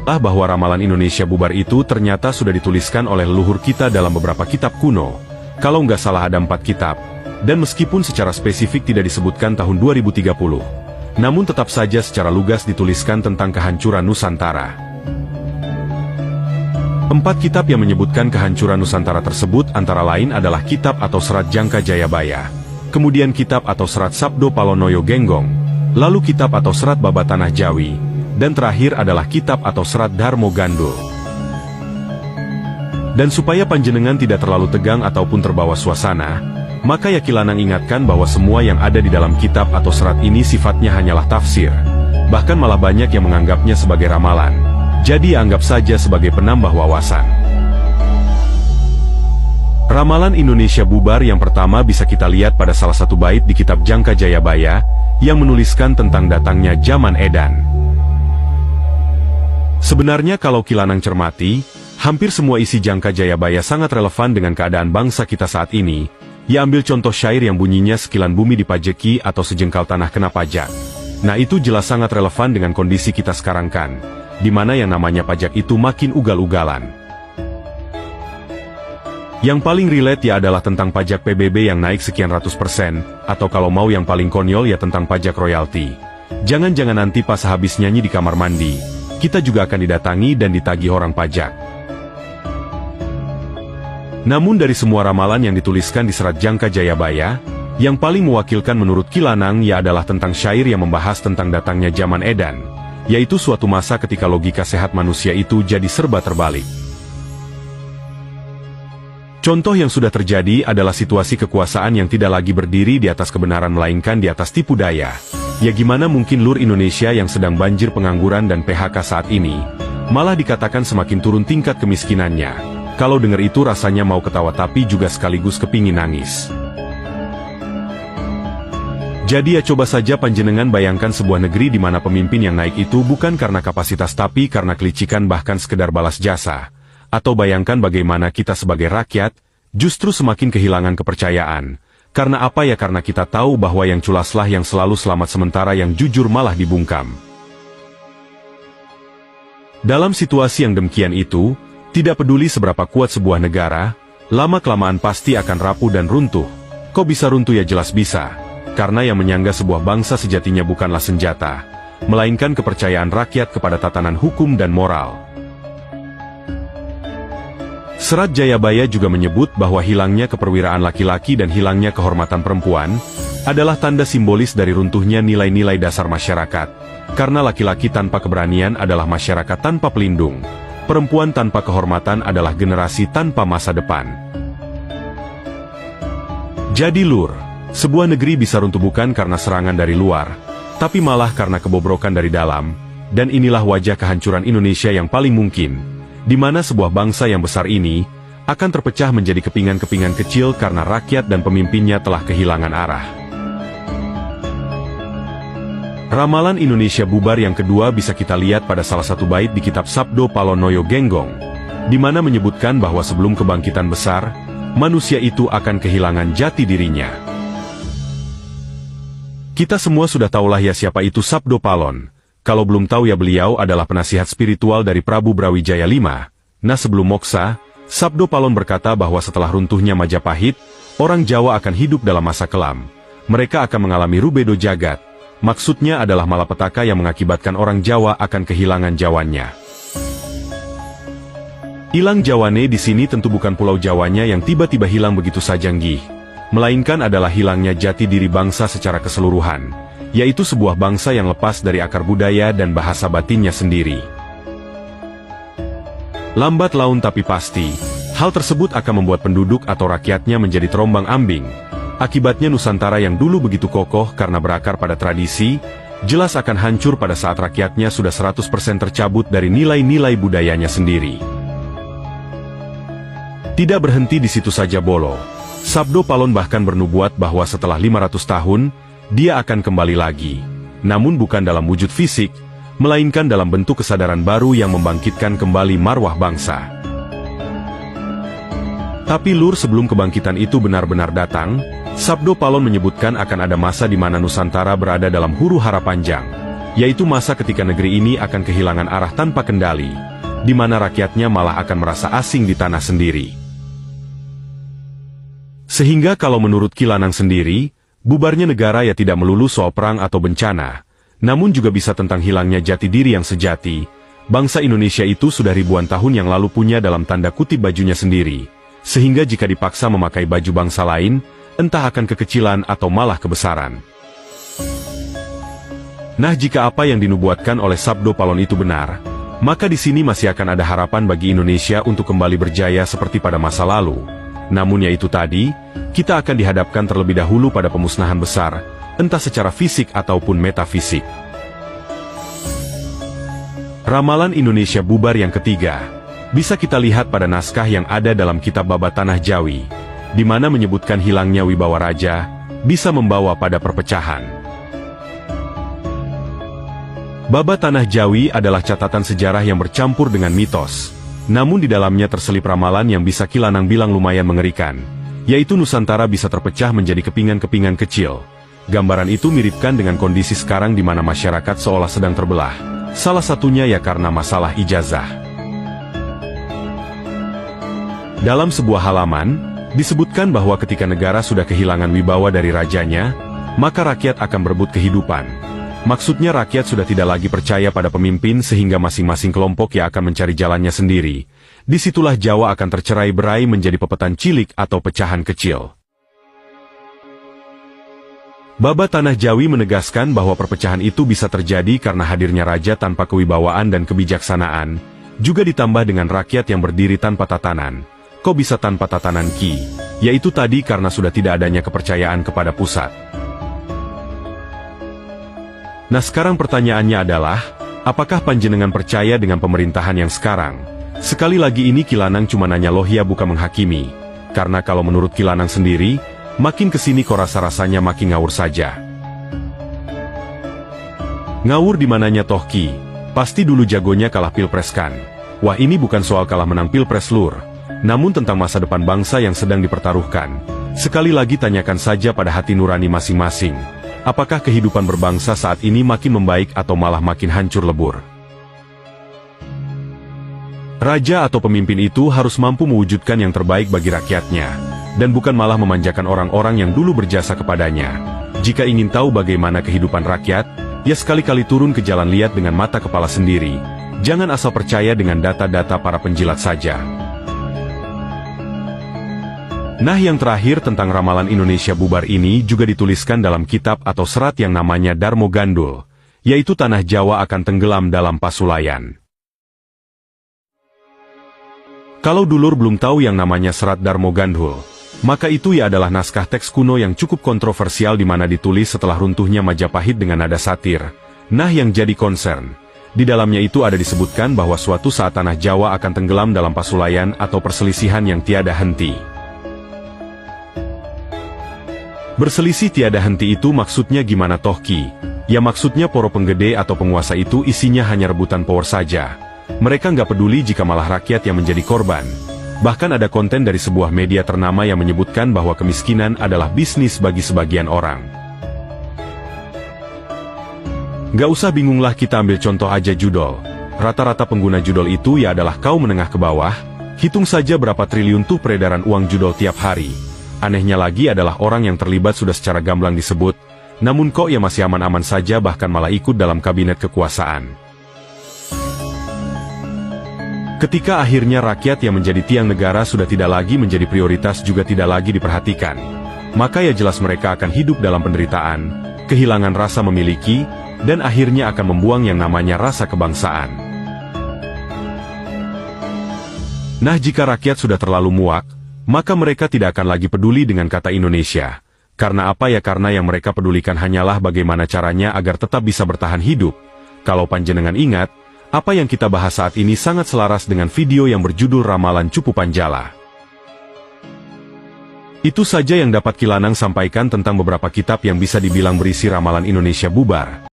bahwa ramalan Indonesia bubar itu ternyata sudah dituliskan oleh leluhur kita dalam beberapa kitab kuno. Kalau nggak salah ada 4 kitab. Dan meskipun secara spesifik tidak disebutkan tahun 2030, namun tetap saja secara lugas dituliskan tentang kehancuran Nusantara. 4 kitab yang menyebutkan kehancuran Nusantara tersebut antara lain adalah kitab atau serat Jangka Jayabaya, kemudian kitab atau serat Sabdo Palonoyo Genggong, lalu kitab atau serat Babatanah Jawi, dan terakhir adalah kitab atau serat Darmo Gandul. Dan supaya panjenengan tidak terlalu tegang ataupun terbawa suasana, maka Yaki Lanang ingatkan bahwa semua yang ada di dalam kitab atau serat ini sifatnya hanyalah tafsir, bahkan malah banyak yang menganggapnya sebagai ramalan. Jadi anggap saja sebagai penambah wawasan. Ramalan Indonesia bubar yang pertama bisa kita lihat pada salah satu bait di kitab Jangka Jayabaya, yang menuliskan tentang datangnya zaman edan. Sebenarnya kalau Ki Lanang cermati, hampir semua isi Jangka Jayabaya sangat relevan dengan keadaan bangsa kita saat ini. Ya ambil contoh syair yang bunyinya sekilan bumi dipajeki atau sejengkal tanah kena pajak. Nah itu jelas sangat relevan dengan kondisi kita sekarang kan, di mana yang namanya pajak itu makin ugal-ugalan. Yang paling relate ya adalah tentang pajak PBB yang naik sekian ratus %, atau kalau mau yang paling konyol ya tentang pajak royalti. Jangan-jangan nanti pas habis nyanyi di kamar mandi, kita juga akan didatangi dan ditagih orang pajak. Namun dari semua ramalan yang dituliskan di serat Jangka Jayabaya, yang paling mewakilkan menurut Ki Lanang ya adalah tentang syair yang membahas tentang datangnya zaman edan, yaitu suatu masa ketika logika sehat manusia itu jadi serba terbalik. Contoh yang sudah terjadi adalah situasi kekuasaan yang tidak lagi berdiri di atas kebenaran melainkan di atas tipu daya. Ya gimana mungkin lur Indonesia yang sedang banjir pengangguran dan PHK saat ini, malah dikatakan semakin turun tingkat kemiskinannya. Kalau dengar itu rasanya mau ketawa tapi juga sekaligus kepingin nangis. Jadi ya coba saja panjenengan bayangkan sebuah negeri di mana pemimpin yang naik itu bukan karena kapasitas tapi karena kelicikan bahkan sekedar balas jasa. Atau bayangkan bagaimana kita sebagai rakyat, justru semakin kehilangan kepercayaan. Karena apa ya? Karena kita tahu bahwa yang culaslah yang selalu selamat sementara yang jujur malah dibungkam. Dalam situasi yang demikian itu, tidak peduli seberapa kuat sebuah negara, lama-kelamaan pasti akan rapuh dan runtuh. Kok bisa runtuh? Ya jelas bisa. Karena yang menyangga sebuah bangsa sejatinya bukanlah senjata, melainkan kepercayaan rakyat kepada tatanan hukum dan moral. Serat Jayabaya juga menyebut bahwa hilangnya keperwiraan laki-laki dan hilangnya kehormatan perempuan adalah tanda simbolis dari runtuhnya nilai-nilai dasar masyarakat. Karena laki-laki tanpa keberanian adalah masyarakat tanpa pelindung, perempuan tanpa kehormatan adalah generasi tanpa masa depan. Jadi lur, sebuah negeri bisa runtuh bukan karena serangan dari luar, tapi malah karena kebobrokan dari dalam, dan inilah wajah kehancuran Indonesia yang paling mungkin. Di mana sebuah bangsa yang besar ini akan terpecah menjadi kepingan-kepingan kecil karena rakyat dan pemimpinnya telah kehilangan arah. Ramalan Indonesia bubar yang kedua bisa kita lihat pada salah satu bait di kitab Sabdo Palonoyo Genggong, di mana menyebutkan bahwa sebelum kebangkitan besar, manusia itu akan kehilangan jati dirinya. Kita semua sudah tahulah ya siapa itu Sabdo Palon. Kalau belum tahu ya beliau adalah penasihat spiritual dari Prabu Brawijaya V. Nah sebelum moksa, Sabdo Palon berkata bahwa setelah runtuhnya Majapahit, orang Jawa akan hidup dalam masa kelam. Mereka akan mengalami rubedo jagat. Maksudnya adalah malapetaka yang mengakibatkan orang Jawa akan kehilangan Jawanya. Hilang Jawane di sini tentu bukan pulau Jawanya yang tiba-tiba hilang begitu saja nggih, melainkan adalah hilangnya jati diri bangsa secara keseluruhan. Yaitu sebuah bangsa yang lepas dari akar budaya dan bahasa batinnya sendiri. Lambat laun tapi pasti, hal tersebut akan membuat penduduk atau rakyatnya menjadi terombang-ambing. Akibatnya Nusantara yang dulu begitu kokoh karena berakar pada tradisi, jelas akan hancur pada saat rakyatnya sudah 100% tercabut dari nilai-nilai budayanya sendiri. Tidak berhenti di situ saja bolo. Sabdo Palon bahkan bernubuat bahwa setelah 500 tahun, dia akan kembali lagi, namun bukan dalam wujud fisik, melainkan dalam bentuk kesadaran baru yang membangkitkan kembali marwah bangsa. Tapi lur sebelum kebangkitan itu benar-benar datang, Sabdo Palon menyebutkan akan ada masa di mana Nusantara berada dalam huru hara panjang, yaitu masa ketika negeri ini akan kehilangan arah tanpa kendali, di mana rakyatnya malah akan merasa asing di tanah sendiri. Sehingga kalau menurut Kilanang sendiri, bubarnya negara ya tidak melulu soal perang atau bencana, namun juga bisa tentang hilangnya jati diri yang sejati. Bangsa Indonesia itu sudah ribuan tahun yang lalu punya dalam tanda kutip bajunya sendiri, sehingga jika dipaksa memakai baju bangsa lain, entah akan kekecilan atau malah kebesaran. Nah, jika apa yang dinubuatkan oleh Sabdo Palon itu benar, maka di sini masih akan ada harapan bagi Indonesia untuk kembali berjaya seperti pada masa lalu. Namun ya itu tadi, kita akan dihadapkan terlebih dahulu pada pemusnahan besar, entah secara fisik ataupun metafisik. Ramalan Indonesia bubar yang ketiga, bisa kita lihat pada naskah yang ada dalam kitab Babat Tanah Jawi, di mana menyebutkan hilangnya wibawa raja, bisa membawa pada perpecahan. Babat Tanah Jawi adalah catatan sejarah yang bercampur dengan mitos, namun di dalamnya terselip ramalan yang bisa Kilanang bilang lumayan mengerikan, yaitu Nusantara bisa terpecah menjadi kepingan-kepingan kecil. Gambaran itu miripkan dengan kondisi sekarang di mana masyarakat seolah sedang terbelah, salah satunya ya karena masalah ijazah. Dalam sebuah halaman, disebutkan bahwa ketika negara sudah kehilangan wibawa dari rajanya, maka rakyat akan berebut kehidupan. Maksudnya rakyat sudah tidak lagi percaya pada pemimpin sehingga masing-masing kelompok yang akan mencari jalannya sendiri. Disitulah Jawa akan tercerai-berai menjadi pepetan cilik atau pecahan kecil. Babat Tanah Jawi menegaskan bahwa perpecahan itu bisa terjadi karena hadirnya raja tanpa kewibawaan dan kebijaksanaan, juga ditambah dengan rakyat yang berdiri tanpa tatanan. Kok bisa tanpa tatanan Ki? Yaitu tadi karena sudah tidak adanya kepercayaan kepada pusat. Nah, sekarang pertanyaannya adalah, apakah panjenengan percaya dengan pemerintahan yang sekarang? Sekali lagi ini Kilanang cuma nanya lohia bukan menghakimi. Karena kalau menurut Kilanang sendiri, makin kesini kok rasa-rasanya makin ngawur saja. Ngawur di mananya toh Ki? Pasti dulu jagonya kalah pilpres kan? Wah, ini bukan soal kalah menang pilpres lur, namun tentang masa depan bangsa yang sedang dipertaruhkan. Sekali lagi tanyakan saja pada hati nurani masing-masing. Apakah kehidupan berbangsa saat ini makin membaik atau malah makin hancur lebur? Raja atau pemimpin itu harus mampu mewujudkan yang terbaik bagi rakyatnya, dan bukan malah memanjakan orang-orang yang dulu berjasa kepadanya. Jika ingin tahu bagaimana kehidupan rakyat, ya sekali-kali turun ke jalan lihat dengan mata kepala sendiri. Jangan asal percaya dengan data-data para penjilat saja. Nah, yang terakhir tentang ramalan Indonesia bubar ini juga dituliskan dalam kitab atau serat yang namanya Darmo Gandul, yaitu tanah Jawa akan tenggelam dalam Pasulayan. Kalau dulur belum tahu yang namanya serat Darmo Gandul, maka itu ya adalah naskah teks kuno yang cukup kontroversial di mana ditulis setelah runtuhnya Majapahit dengan nada satir. Nah, yang jadi concern, di dalamnya itu ada disebutkan bahwa suatu saat tanah Jawa akan tenggelam dalam Pasulayan atau perselisihan yang tiada henti. Berselisih tiada henti itu maksudnya gimana toh Ki? Ya maksudnya poro penggede atau penguasa itu isinya hanya rebutan power saja. Mereka nggak peduli jika malah rakyat yang menjadi korban. Bahkan ada konten dari sebuah media ternama yang menyebutkan bahwa kemiskinan adalah bisnis bagi sebagian orang. Nggak usah bingunglah, kita ambil contoh aja judol. Rata-rata pengguna judol itu ya adalah kaum menengah ke bawah. Hitung saja berapa triliun tuh peredaran uang judol tiap hari. Anehnya lagi adalah orang yang terlibat sudah secara gamblang disebut, namun kok ya masih aman-aman saja bahkan malah ikut dalam kabinet kekuasaan. Ketika akhirnya rakyat yang menjadi tiang negara sudah tidak lagi menjadi prioritas juga tidak lagi diperhatikan, maka ya jelas mereka akan hidup dalam penderitaan, kehilangan rasa memiliki, dan akhirnya akan membuang yang namanya rasa kebangsaan. Nah, jika rakyat sudah terlalu muak, maka mereka tidak akan lagi peduli dengan kata Indonesia. Karena apa ya? Karena yang mereka pedulikan hanyalah bagaimana caranya agar tetap bisa bertahan hidup. Kalau panjenengan ingat, apa yang kita bahas saat ini sangat selaras dengan video yang berjudul Ramalan Cupu Panjala. Itu saja yang dapat Kilanang sampaikan tentang beberapa kitab yang bisa dibilang berisi ramalan Indonesia bubar.